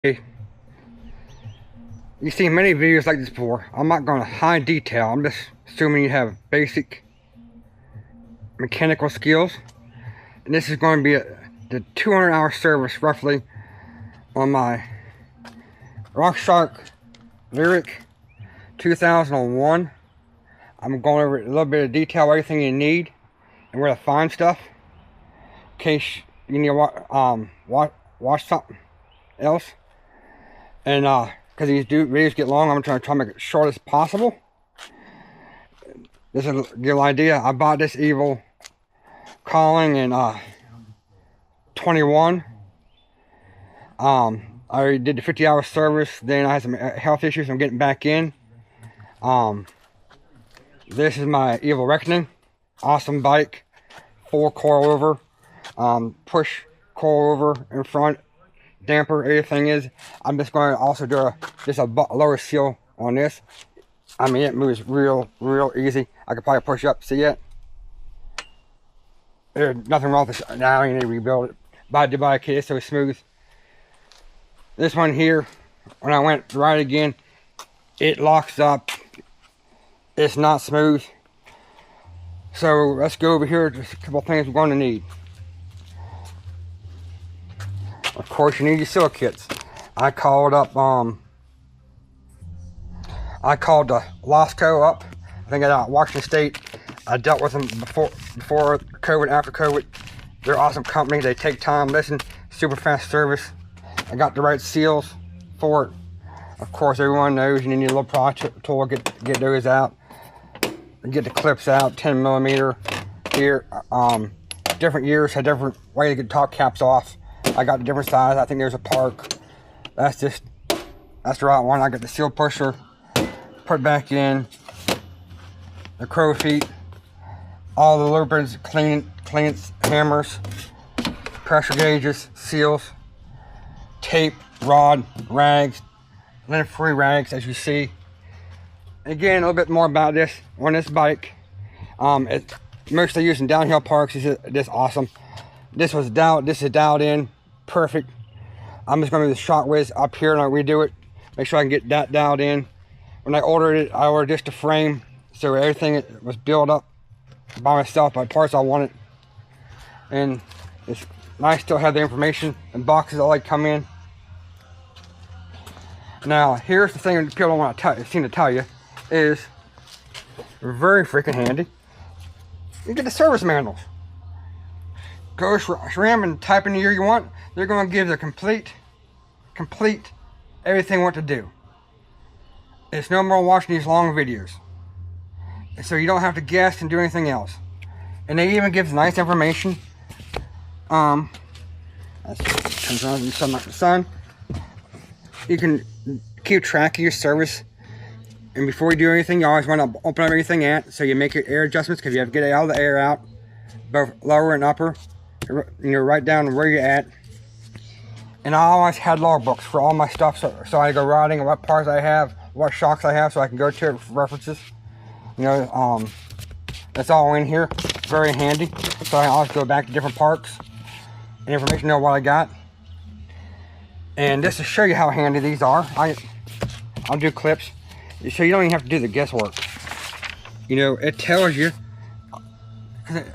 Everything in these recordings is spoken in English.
Hey, you've seen many videos like this before. I'm not going to high detail. I'm just assuming you have basic mechanical skills. And this is going to be the 200-hour service roughly on my Rockshox Lyrik 2001. I'm going over a little bit of detail, everything you need and where to find stuff in case you need to watch something else. And because these videos get long, I'm trying to make it as short as possible. This is a good idea. I bought this Evil Calling in 21. I already did the 50-hour service. Then I had some health issues. I'm getting back in. This is my Evil Reckoning. Awesome bike. 4 coilover. Push coilover in front. Damper, everything is. I'm just going to also do a lower seal on this. I mean, it moves real easy. I could probably push up. See it? There's nothing wrong with this. Now I need to rebuild it. But I did buy a kit. It's so smooth. This one here, when I went to ride again, it locks up. It's not smooth. So let's go over here. Just a couple things we're going to need. Of course, you need your seal kits. I called up, I called the Losco up. I think at Washington State. I dealt with them before COVID, after COVID. They're an awesome company. They take time, listen, super fast service. I got the right seals for it. Of course, everyone knows you need a little pry tool to get those out. Get the clips out, 10 millimeter here. Different years had different way to get top caps off. I got a different size. I think there's a Park. That's the right one. I got the seal pusher. Put back in. The crow feet. All the lubricants, cleanants, hammers, pressure gauges, seals, tape, rod, rags, lint-free rags, as you see. Again, a little bit more about this on this bike. It's mostly used in downhill parks. This awesome. This is dialed in perfect. I'm just going to do the shot whiz up here and I'll redo it. Make sure I can get that dialed in. When I ordered it, I ordered just a frame, so everything was built up by myself, by parts I wanted. And it's nice to have the information and boxes all come in. Now, here's the thing that people don't want to seem to tell you is very freaking handy. You get the service manuals. Go SRAM and type in the year you want. They're going to give the complete everything what to do. It's no more watching these long videos. And so you don't have to guess and do anything else. And they even give nice information. That comes on the sun. You can keep track of your service. And before you do anything, you always want to open up everything so you make your air adjustments, because you have to get all the air out, both lower and upper. You know, write down where you're at. And I always had logbooks for all my stuff, so I go riding, what parts I have, what shocks I have, so I can go to it for references. You know, that's all in here. Very handy. So I always go back to different parks and information, know what I got. And just to show you how handy these are, I'll do clips, so you don't even have to do the guesswork. You know, it tells you.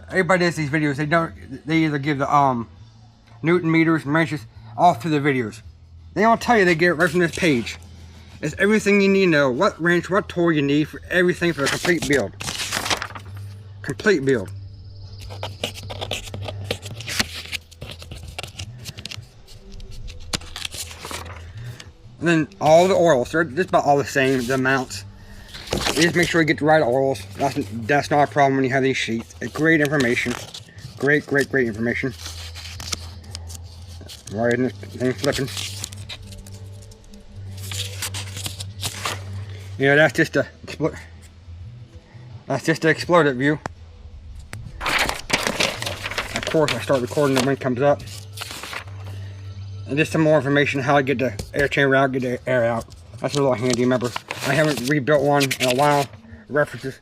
Everybody does these videos. They either give the Newton meters and wrenches all through the videos. They don't tell you. They get it right from this page. It's everything you need to know. What wrench, what tool you need for everything for a complete build. Complete build. And then all the oils. They're just about all the same. The amounts. You just make sure you get the right oils. That's not a problem when you have these sheets. Great information. Great information. Right in this thing flipping. You know, that's just the exploded view. Of course, I start recording when it comes up. And just some more information how to get the air chamber out, get the air out. That's a little handy. Remember, I haven't rebuilt one in a while. References.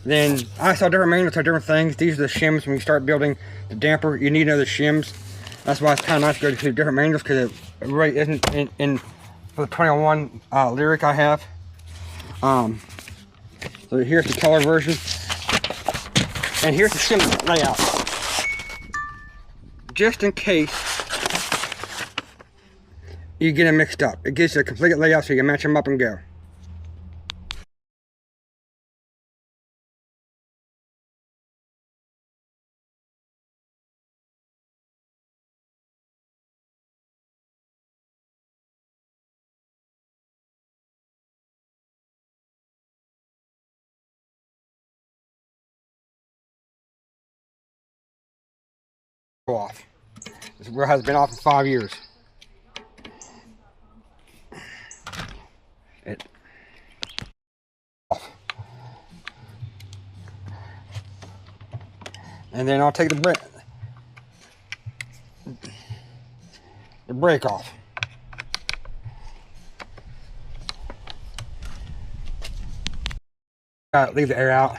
Then I saw different manuals for different things. These are the shims. When you start building the damper, you need to know the shims. That's why it's kind of nice to go to different manuals, because really isn't in for the 21 lyrik I have. So here's the color version, and here's the skin layout, just in case you get them mixed up. It gives you a complete layout so you can match them up and go. Off. This wheel has been off for 5 years. Off. And then I'll take the brake off. Leave the air out.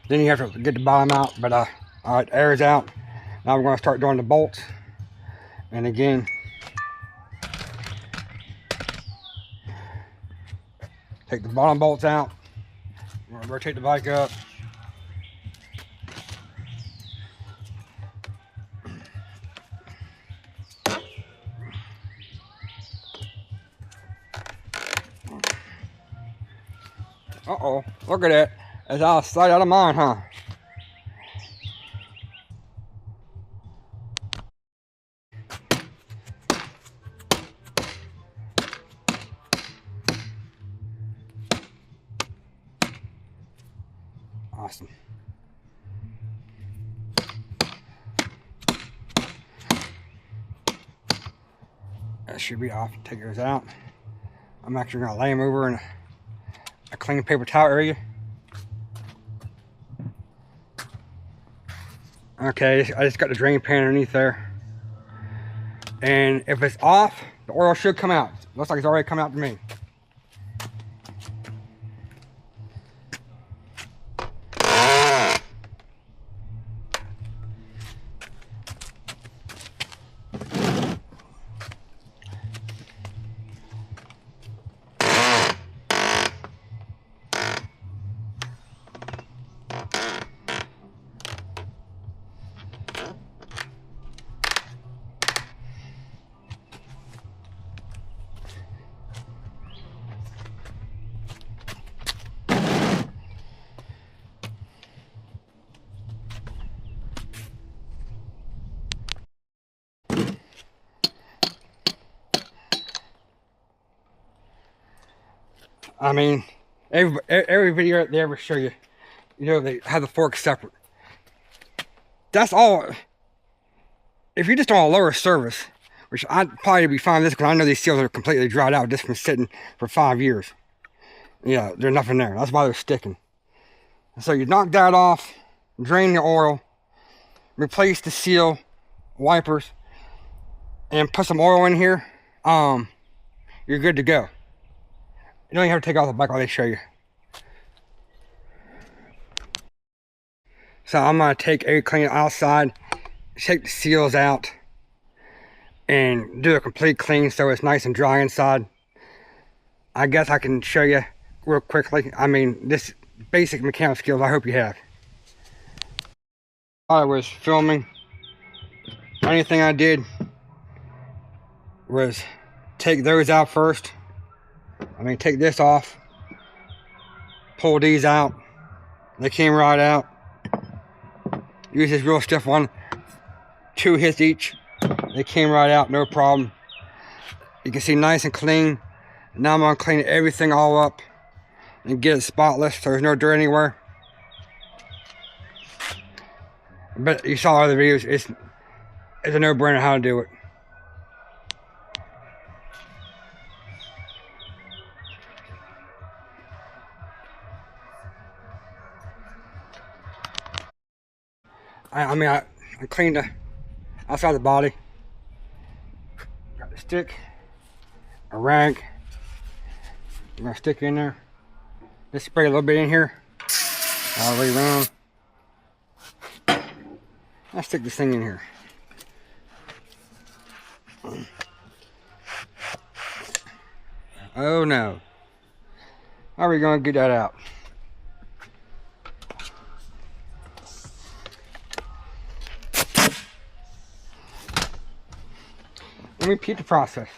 Then you have to get the bottom out, but alright, air is out. Now we're going to start doing the bolts. And again, take the bottom bolts out. We're going to rotate the bike up. Uh-oh, look at that. That's out of sight, out of mind, huh? Awesome. That should be off. Take those out. I'm actually going to lay them over in a clean paper towel area. Okay, I just got the drain pan underneath there. And if it's off, the oil should come out. Looks like it's already come out to me. I mean, every video they ever show you, you know, they have the forks separate. That's all. If you're just on a lower service, which I'd probably be fine with this because I know these seals are completely dried out just from sitting for 5 years. Yeah, there's nothing there. That's why they're sticking. So you knock that off, drain the oil, replace the seal, wipers, and put some oil in here. You're good to go. You don't even have to take off the bike while they show you. So I'm going to take every clean outside, take the seals out, and do a complete clean so it's nice and dry inside. I guess I can show you real quickly. I mean, this basic mechanical skills I hope you have. While I was filming, anything I did was take those out first. I mean, take this off, pull these out, they came right out. Use this real stiff one, 2 hits each, they came right out, no problem. You can see nice and clean. Now I'm going to clean everything all up and get it spotless so there's no dirt anywhere. But you saw other videos, it's a no-brainer how to do it. I cleaned the outside the body. Got the stick, a rag. I'm gonna stick it in there. Just spray a little bit in here. All the way around. Let's stick this thing in here. Oh no. How are we going to get that out? Let me repeat the process.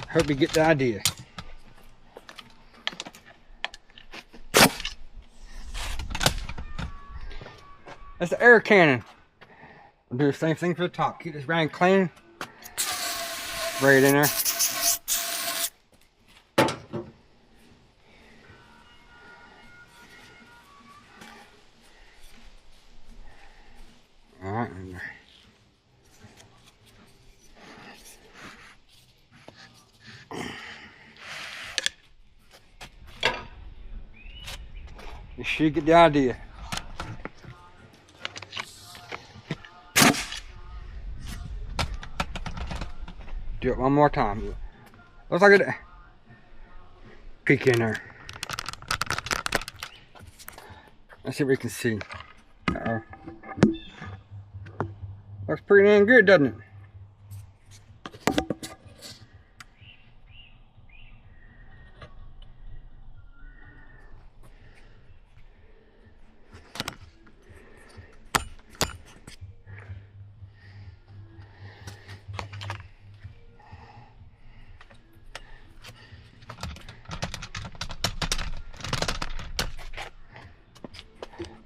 Hope you get the idea. That's the air cannon. We'll do the same thing for the top. Keep this rag clean. Spray it in there. Alright. You should get the idea. Do it one more time. Looks like it. Peek in there. Let's see what we can see. Uh-oh. Looks pretty damn good, doesn't it?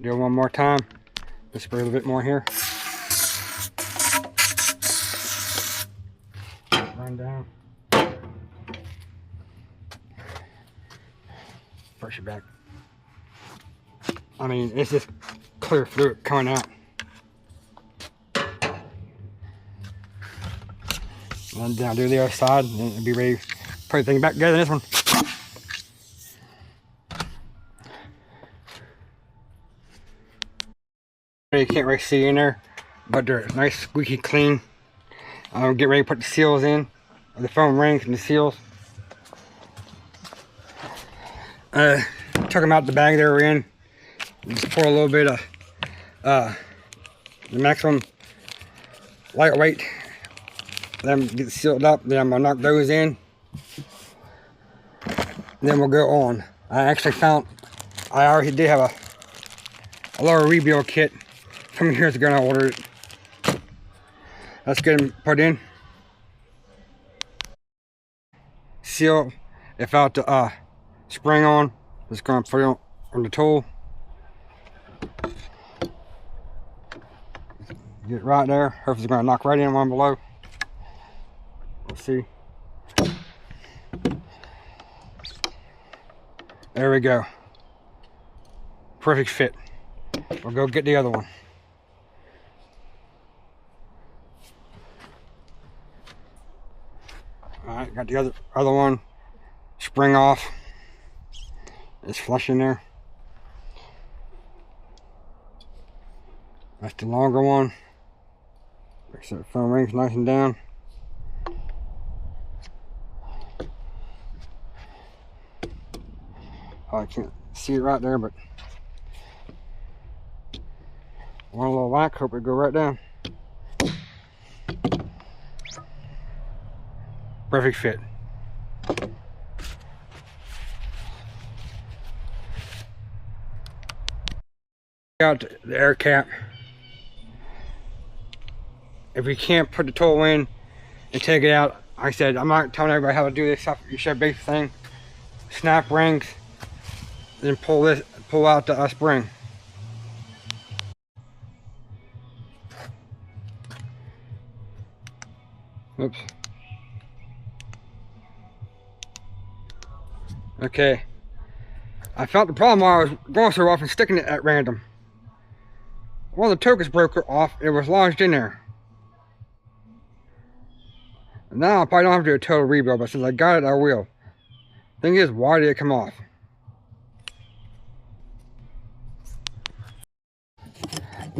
Do it one more time. Let's spray a little bit more here. Run down. Brush it back. I mean, it's just clear fluid coming out. Run down, do the other side, and it'll be ready to put everything back together in this one. You can't really see in there, but they're nice, squeaky clean. Get ready to put the seals in, the foam rings and the seals. Took them out the bag they were in. Just pour a little bit of the maximum lightweight. Let them get sealed up. Then I'm gonna knock those in. Then we'll go on. I already did have a lower rebuild kit from years ago, and I ordered it. Let's get them put in. Seal. If out the spring on, just gonna put it on the tool. Get it right there. Hopefully it's gonna knock right in one below. Let's see. There we go. Perfect fit. We'll go get the other one. Alright, got the other one. Spring off. It's flush in there. That's the longer one. Make sure the foam rings nice and down. Oh, I can't see it right there, but one little whack, hope it go right down. Perfect fit. Out the air cap. If you can't put the tool in and take it out, like I said, I'm not telling everybody how to do this stuff. You should basic thing. Snap rings, then pull out the spring. Oops. Okay. I found the problem while I was going so off and sticking it at random. One of the tokens broke off. It was lodged in there. Now I probably don't have to do a total rebuild, but since I got it, I will. Thing is, why did it come off?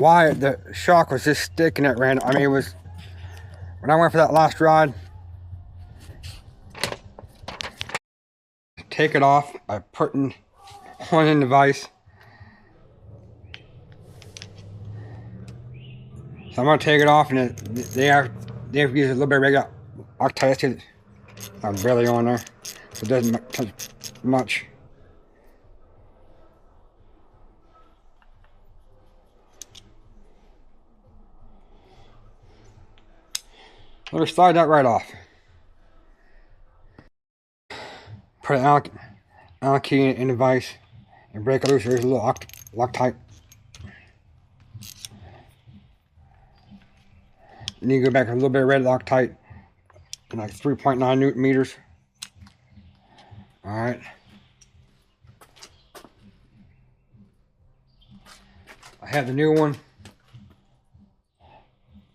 why the shock was just sticking at random. I mean, it was, when I went for that last ride, take it off by putting one in the vise. So I'm gonna take it off, and they have used a little bit of regular Loctite. I'm barely on there, so it doesn't touch much. Let me slide that right off. Put an Allen key in the vise and break it loose. There's a little Loctite. And you go back a little bit of red Loctite, like 3.9 Newton meters. All right. I have the new one.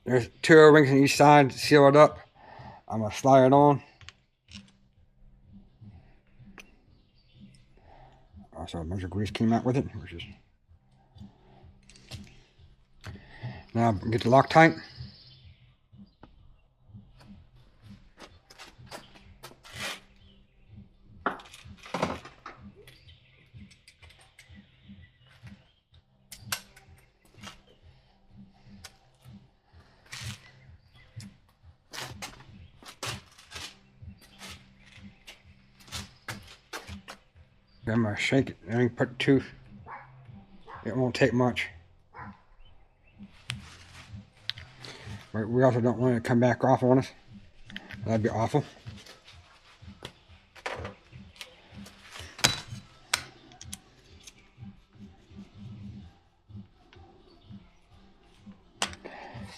There's 2 O-rings on each side to seal it up. I'm gonna slide it on. Also, a bunch of grease came out with it, which is. Now get the Loctite. I'm gonna shake it and put 2. It won't take much. But we also don't want it to come back off on us. That'd be awful.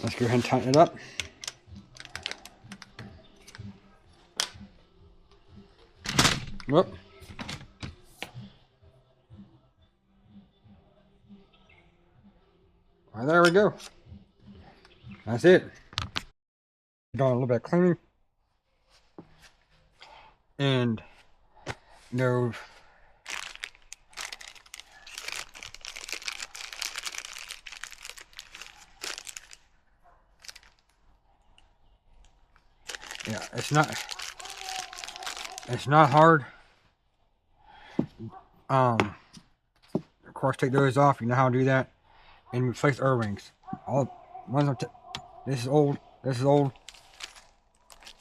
Let's go ahead and tighten it up. Whoop. Well, there we go. That's it. Doing a little bit of cleaning. And no. Yeah, it's not hard. Of course, take those off. You know how to do that. And replace O-rings. All ones this is old. This is old.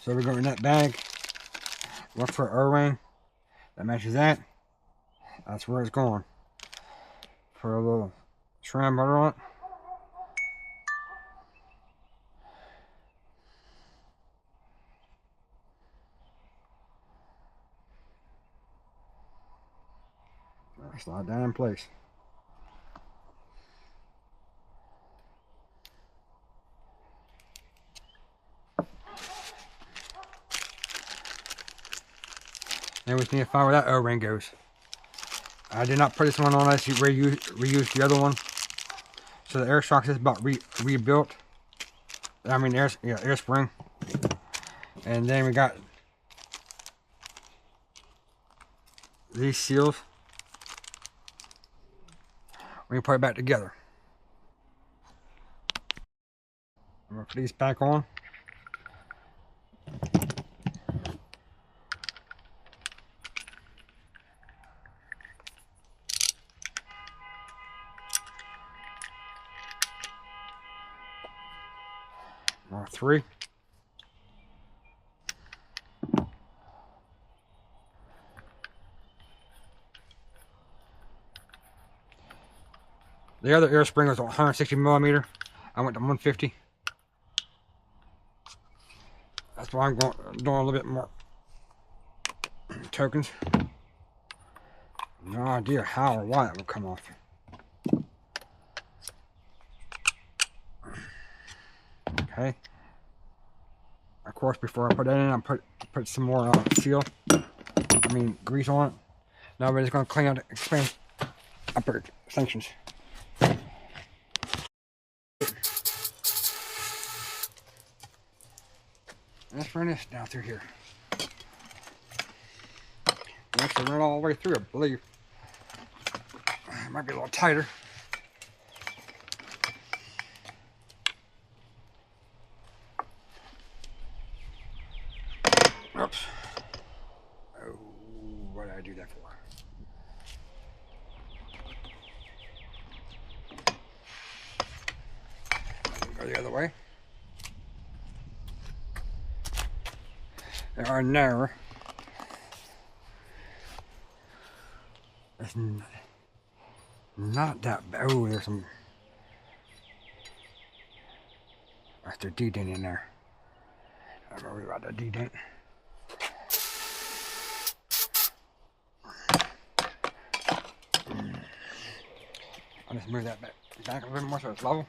So we're going in that bag. Look for an O-ring that matches that. That's where it's going. Put a little shrimp butter on it. Slide that in place. Then we need to find where that O-ring goes. I did not put this one on unless you reuse the other one. So the Rockshox is about rebuilt. I mean air spring. And then we got these seals. We can put it back together. I'm gonna put these back on. Number 3. The other air spring was 160 millimeter. I went to 150. That's why I'm doing a little bit more tokens. No idea how or why that will come off. Okay. Of course, before I put that in, I put some more grease on it. Now we're just going to clean out the expand upper extensions. Let's run this down through here. Actually run it all the way through, I believe. It might be a little tighter. Oops. Oh, what did I do that for? Go the other way. There are no. It's not that bad. Oh, there's some. That's the D-dent in there. I'm not worried about the D-dent. I'll just move that back a little more so it's level.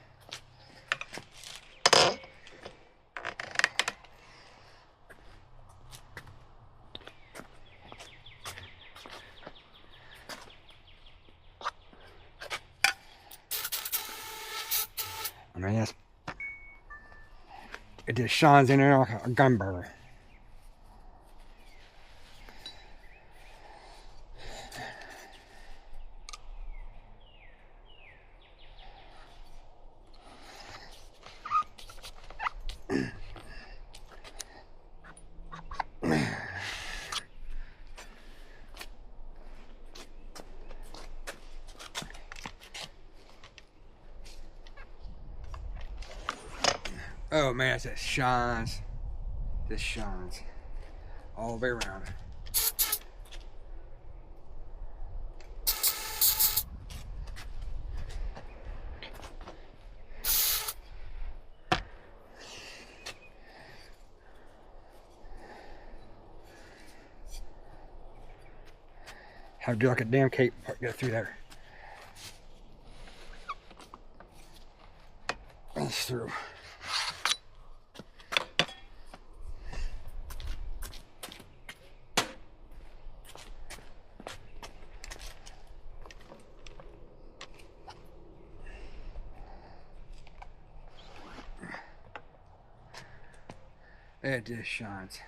I mean, yes, it just shines in there like a gun barrel. Oh man, it just shines. This shines all the way around. Have to do like a damn cape to get through there. That's through. It just shines.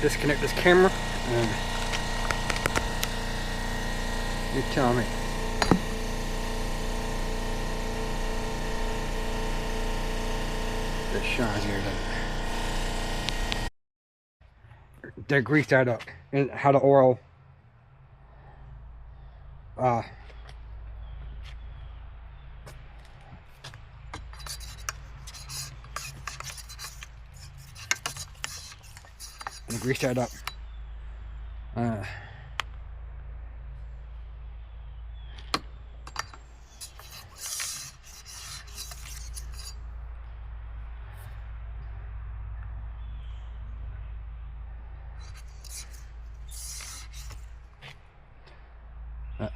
Disconnect this camera and you tell me. It shines here, doesn't it? They grease that up and how the oil and grease that up.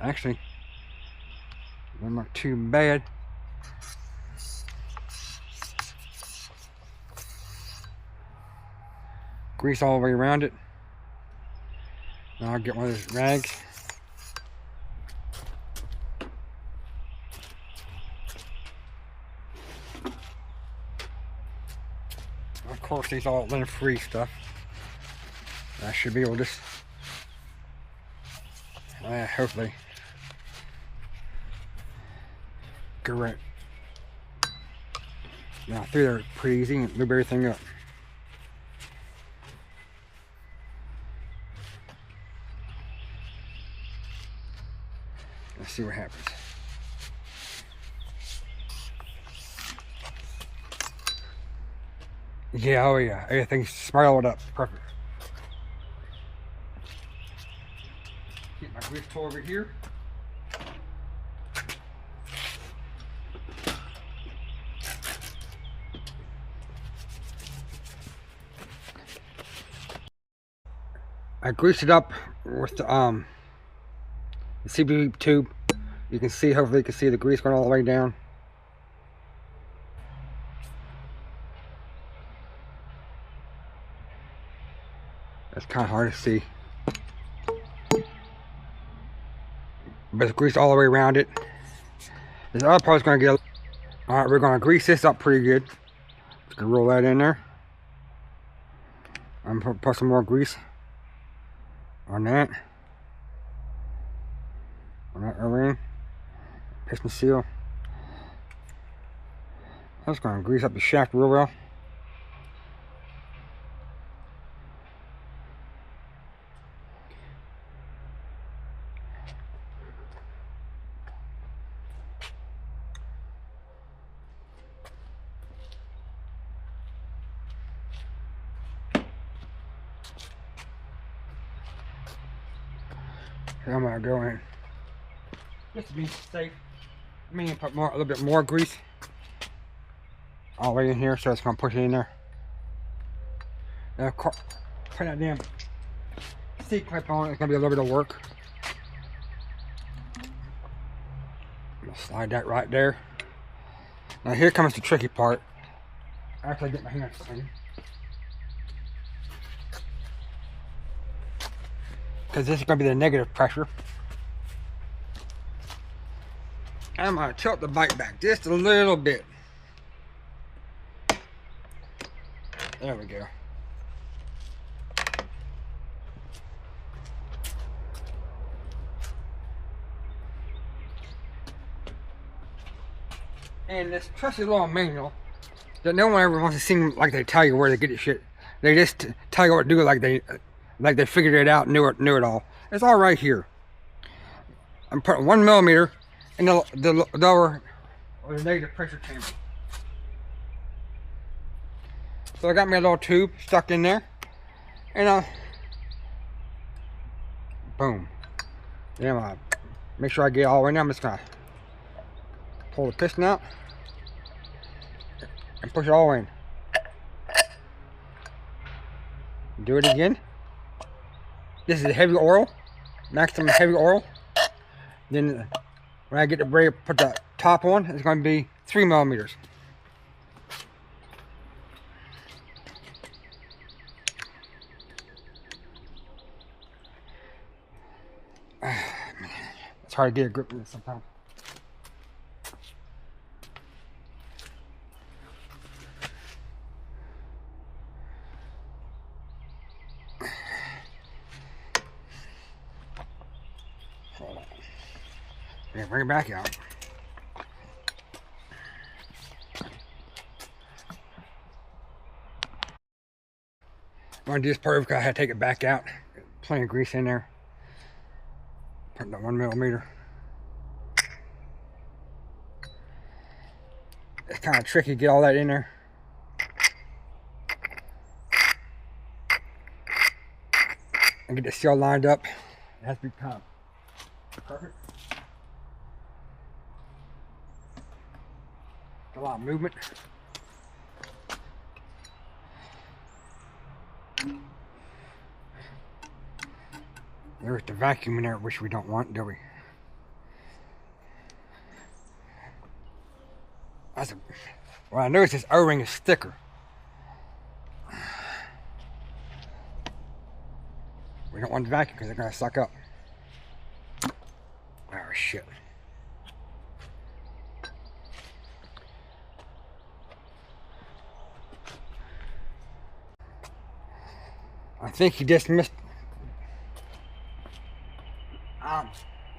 Actually, they're not too bad. Grease all the way around it. Now I'll get one of those rags. Of course, these all lint-free stuff. I should be able to just, hopefully, correct. Now through there pretty easy and lube everything up. Let's see what happens. Yeah, oh yeah, everything's spiraled up, perfect. Get my grease tool over here. I greased it up with the CB tube. You can see, hopefully you can see the grease going all the way down. That's kind of hard to see. But it's greased all the way around it. This other part's going to get Alright, we're going to grease this up pretty good. Just going to roll that in there. I'm going to put some more grease on that. On that O-ring. Piston seal. I'm just going to grease up the shaft real well. I'm gonna go in just to be safe. I'm gonna put a little bit more grease all the way in here, so it's gonna push it in there. Now, put that damn seat clip on. It's gonna be a little bit of work. I'm gonna slide that right there. Now here comes the tricky part. After I get my hands clean, because this is going to be the negative pressure. I'm going to tilt the bike back just a little bit. There we go. And this trusty little manual that no one ever wants to seem like they tell you where to get the shit. They just tell you what to do like they figured it out, knew it all. It's all right here. I'm putting 1 millimeter in the lower or the negative pressure chamber. So I got my little tube stuck in there, and boom. Then I make sure I get all the way in there. I'm just gonna pull the piston out and push it all in. Do it again. This is heavy oil, maximum heavy oil. Then when I get ready to put the top on, it's going to be 3 millimeters. It's hard to get a grip in this sometimes. Yeah, bring it back out. I'm going to do this part because I had to take it back out. Plenty of grease in there. Putting the 1 millimeter. It's kind of tricky to get all that in there. And get the seal lined up. It has to be kind of perfect. A lot of movement. There's the vacuum in there, which we don't want, do we? Well, I noticed this O-ring is thicker. We don't want the vacuum because they're going to suck up. Oh, shit. I think he just missed. I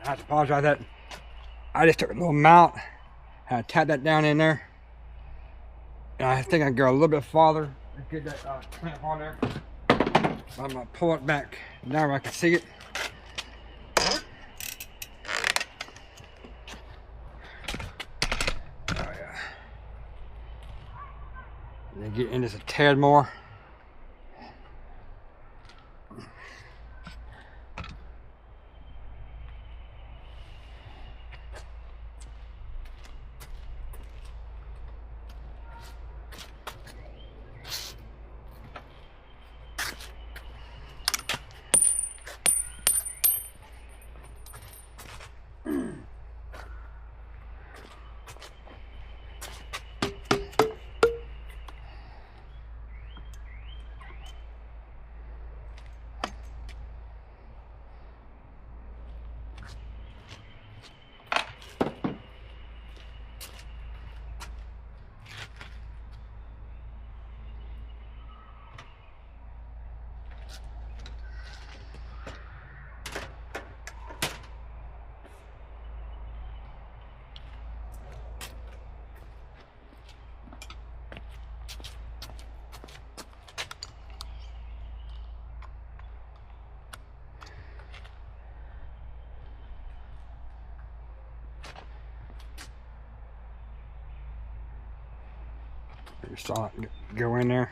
have to apologize that I just took a little mount, had to tap that down in there, and I think I can go a little bit farther and get that clamp on there. So I'm gonna pull it back down where I can see it. Oh yeah. And then get in just a tad more. You saw it go in there.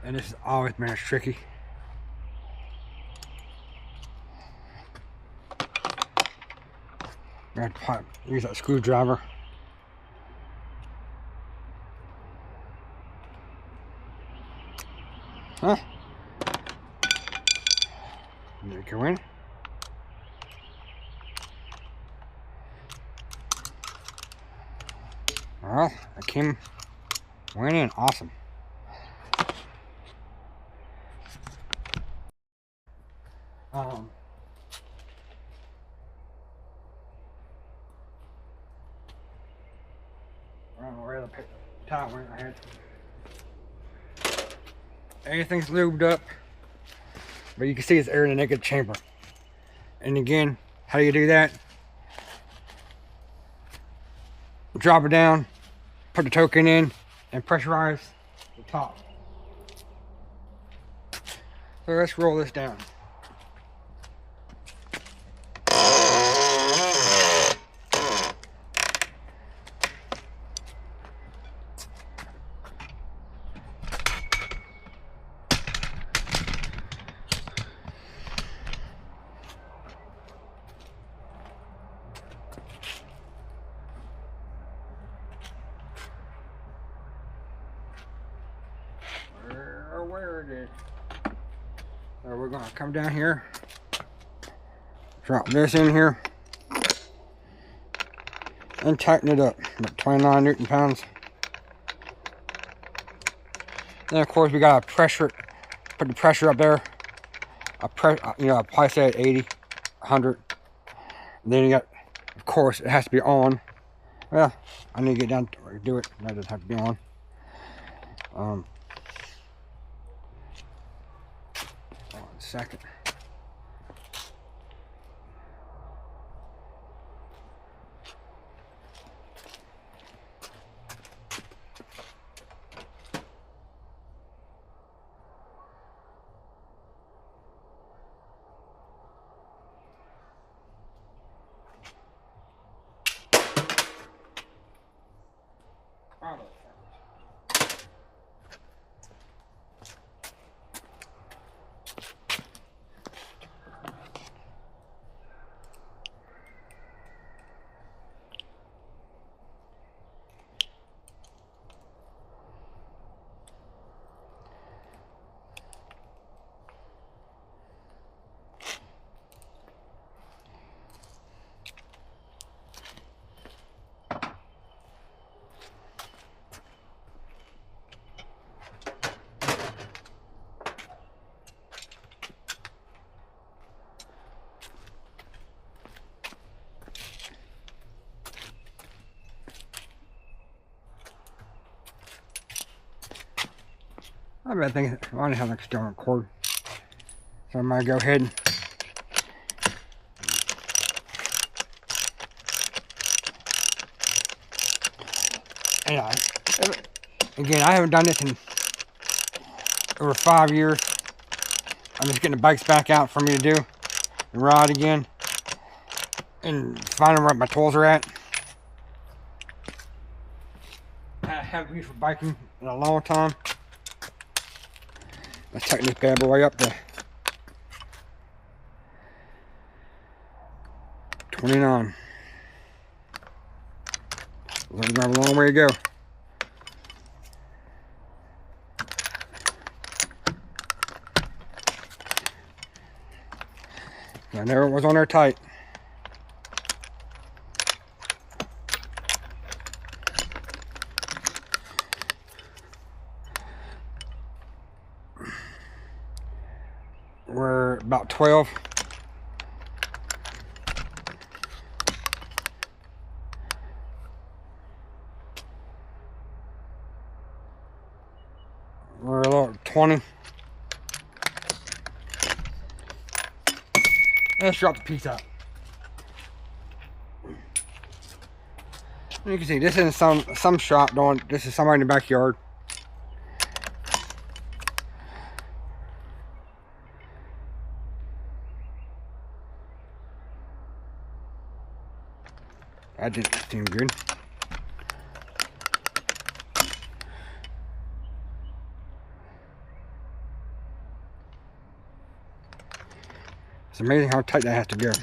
And this has always been tricky. I have to use that screwdriver. Huh? There you go in. Well, it went in. Awesome. I don't know where the towel went. I had everything's lubed up, but you can see it's air in the naked chamber. And again, how do you do that? Drop it down, put the token in, and pressurize the top. So let's roll this down. Where it is. So we're gonna come down here, drop this in here, and tighten it up. About 29 Newton pounds. Then of course we gotta pressure, put the pressure up there. I'll probably say at 80, 100. And then you got, of course, it has to be on. Well, I need to get down to do it. That doesn't have to be on. Hold on a second. I think I only have like stone cord. So I'm gonna go ahead and again, I haven't done this in over 5 years. I'm just getting the bikes back out for me to do and ride again and finding where my tools are at. I haven't used for biking in a long time. Let's tighten this bad boy up to 29. We have a long way to go. I know it was on there tight. We're about 12. We're a little 20. Let's drop the piece out. You can see this isn't some shop doing. This is somewhere in the backyard. That didn't seem good. It's amazing how tight that has to go. Of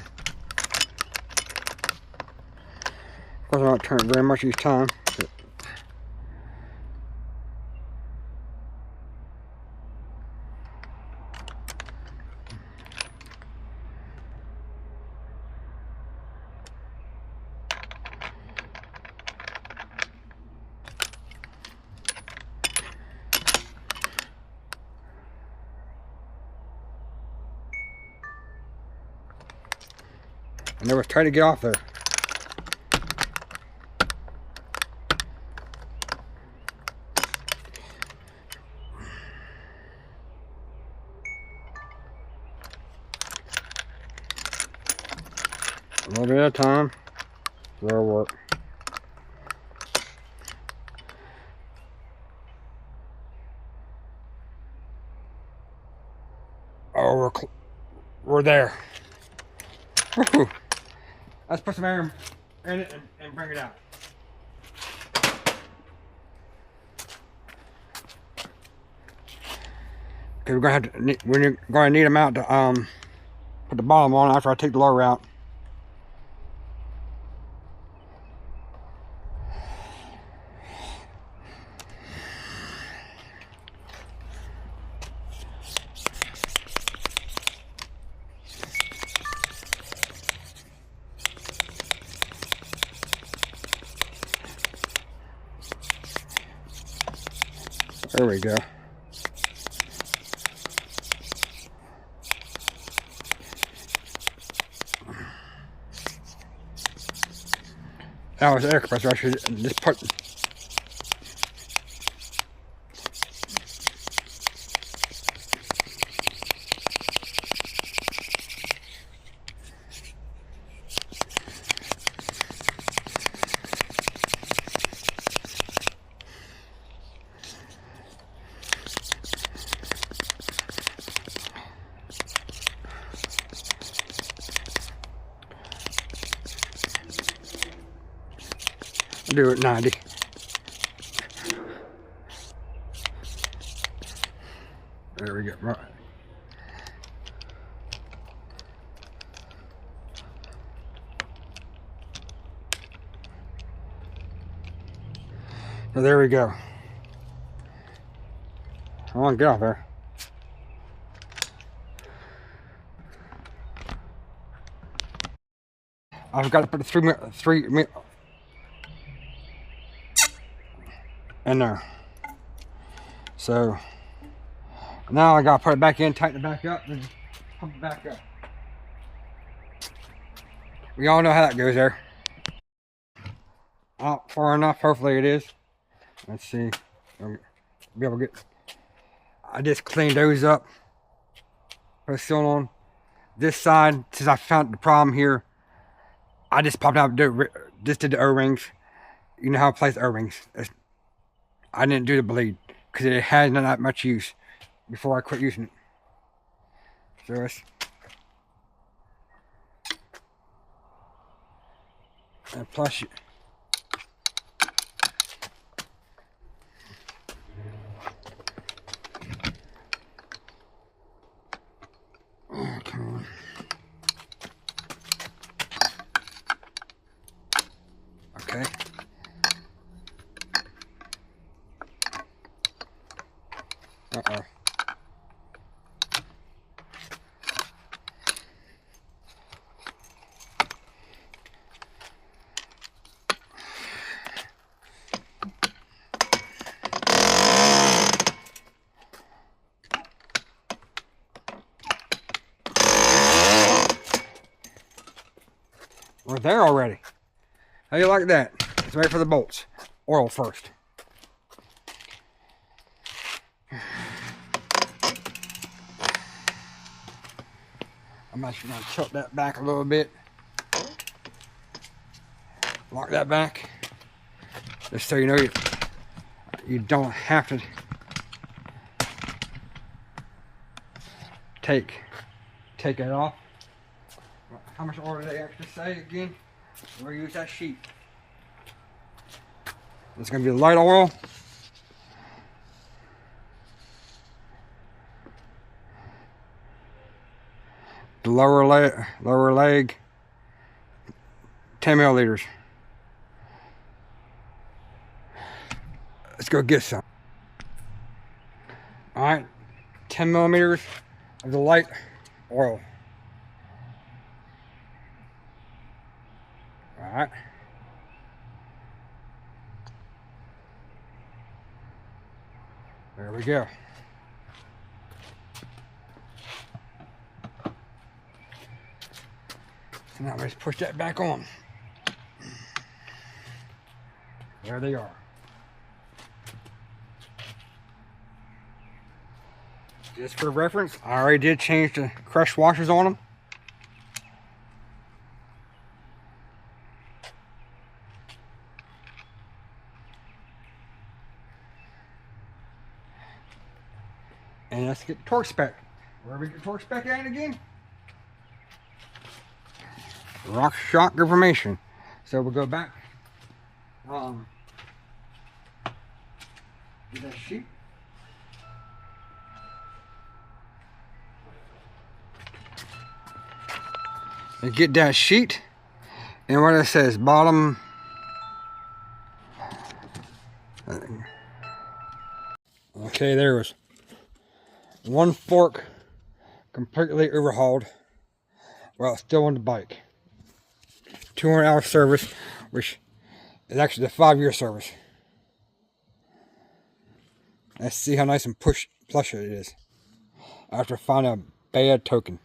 course, I don't turn it very much each time. But and it was trying to get off there. A little bit at a time. That'll work. Oh, we're there. Woohoo. Let's put some air in it and bring it out. Because we're going to need them out to put the bottom on after I take the lower out. There we go. That was air compressor. I should just put. Do it 90. There we go. Right. So there we go. I want to get off there. I've got to put the three in there. So now I gotta put it back in, tighten it back up, and pump it back up. We all know how that goes there. Out far enough, hopefully it is. Let's see. I'll be able to get. I just cleaned those up. Put a seal on this side. Since I found the problem here, I just popped out, just did the O-rings. You know how to place the O-rings. I didn't do the bleed because it has not that much use before I quit using it. So it's, and plus oh, come on. Okay. Uh-oh. We're there already. How do you like that? Let's wait for the bolts. Oil first. I'm actually going to tilt that back a little bit. Lock that back. Just so you know you don't have to take it off. How much oil did they actually say again? We're gonna use that sheet. It's gonna be light oil. The lower leg, 10 milliliters. Let's go get some. All right, 10 millimeters of the light oil. All right. There we go. So now let's push that back on. There they are. Just for reference, I already did change the crush washers on them. And let's get the torque spec. Where we get the torque spec at again? Rockshox information. So we'll go back. Get that sheet. And get that sheet. And what it says, bottom. Okay, there was one fork completely overhauled while it's still on the bike. 200-hour service, which is actually a 5-year service. Let's see how nice and plush it is after finding a bad token.